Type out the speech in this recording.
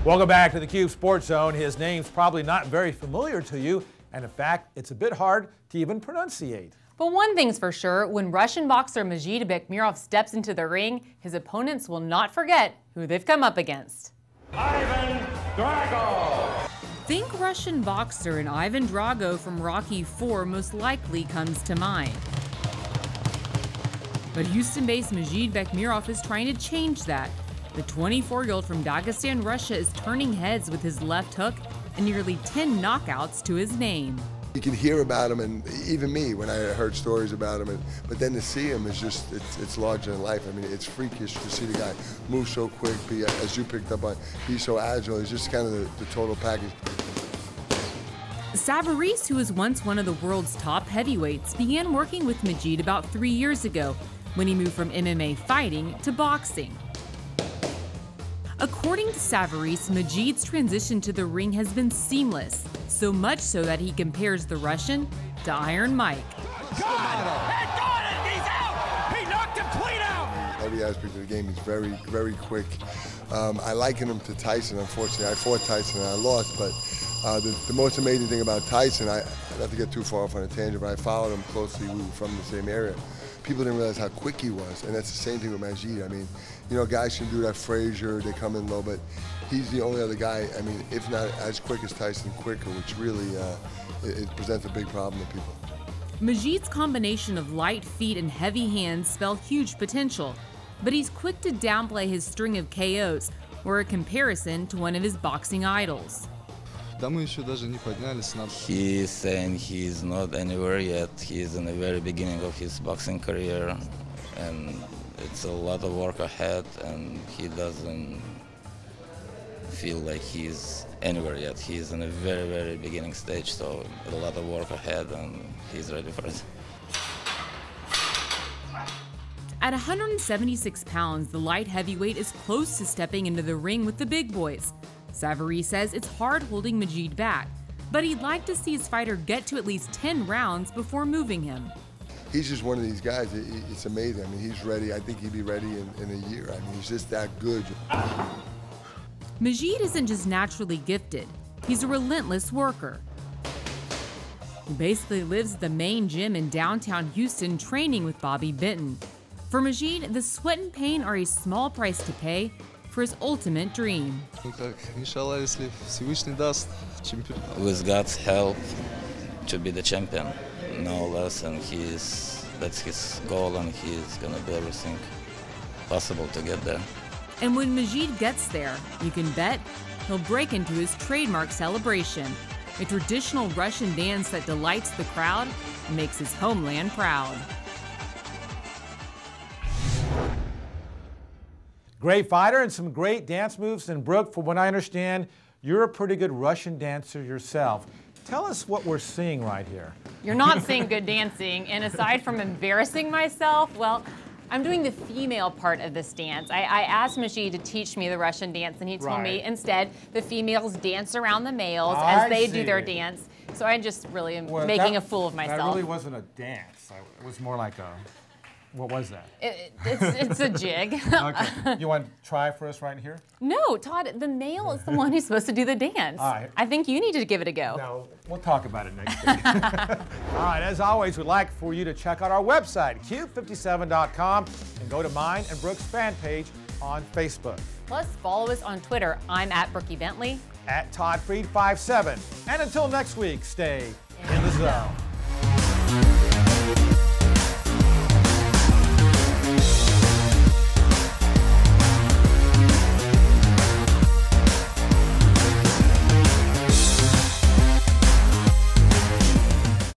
Welcome back to the KUBE Sports Zone. His name's probably not very familiar to you, and in fact, it's a bit hard to even pronunciate. But one thing's for sure, when Russian boxer Medzhid Bektemirov steps into the ring, his opponents will not forget who they've come up against. Ivan Drago! Think Russian boxer, and Ivan Drago from Rocky IV most likely comes to mind. But Houston-based Medzhid Bektemirov is trying to change that. The 24-year-old from Dagestan, Russia is turning heads with his left hook and nearly 10 knockouts to his name. You can hear about him, and even me when I heard stories about him, but then to see him is just, it's larger than life. I mean, it's freakish to see the guy move so quick, as you picked up on, he's so agile. He's just kind of the total package. Savarese, who was once one of the world's top heavyweights, began working with Medzhid about 3 years ago when he moved from MMA fighting to boxing. According to Savarese, Medzhid's transition to the ring has been seamless, so much so that he compares the Russian to Iron Mike. Got it! He got it! He's out! He knocked him clean out! Every aspect of the game, he's very, very quick. I liken him to Tyson. Unfortunately, I fought Tyson and I lost, but the most amazing thing about Tyson, not to get too far off on a tangent, but I followed him closely. We were from the same area. People didn't realize how quick he was, and that's the same thing with Medzhid. I mean, you know, guys can do that Frazier, they come in low, but he's the only other guy, I mean, if not as quick as Tyson, quicker, which really it presents a big problem to people. Medzhid's combination of light feet and heavy hands spell huge potential, but he's quick to downplay his string of KOs or a comparison to one of his boxing idols. He's saying he's not anywhere yet. He's in the very beginning of his boxing career, and it's a lot of work ahead, and he doesn't feel like he's anywhere yet. He's in a very, very beginning stage, so a lot of work ahead, and he's ready for it. At 176 pounds, the light heavyweight is close to stepping into the ring with the big boys. Savarese says it's hard holding Medzhid back, but he'd like to see his fighter get to at least 10 rounds before moving him. He's just one of these guys, it's amazing. I mean, he's ready. I think he'd be ready in a year. I mean, he's just that good. Medzhid isn't just naturally gifted, he's a relentless worker. He basically lives at the main gym in downtown Houston training with Bobby Benton. For Medzhid, the sweat and pain are a small price to pay for his ultimate dream. With God's help, to be the champion, no less, and that's his goal, and he's gonna do everything possible to get there. And when Medzhid gets there, you can bet he'll break into his trademark celebration, a traditional Russian dance that delights the crowd and makes his homeland proud. Great fighter and some great dance moves. And Brooke, from what I understand, you're a pretty good Russian dancer yourself. Tell us what we're seeing right here. You're not seeing good dancing, and aside from embarrassing myself, well, I'm doing the female part of this dance. I asked Medzhid to teach me the Russian dance, and he told me instead the females dance around the males as they do their dance. So I just really am making a fool of myself. That really wasn't a dance. It was more like a... What was that? It's a jig. Okay. You want to try for us right here? No, Todd, the male is the one who's supposed to do the dance. All right. I think you need to give it a go. No, we'll talk about it next week. All right, as always, we'd like for you to check out our website, KUBE57.com, and go to mine and Brooke's fan page on Facebook. Plus, follow us on Twitter. I'm at Brookie Bentley. At ToddFreed57. And until next week, stay in the zone.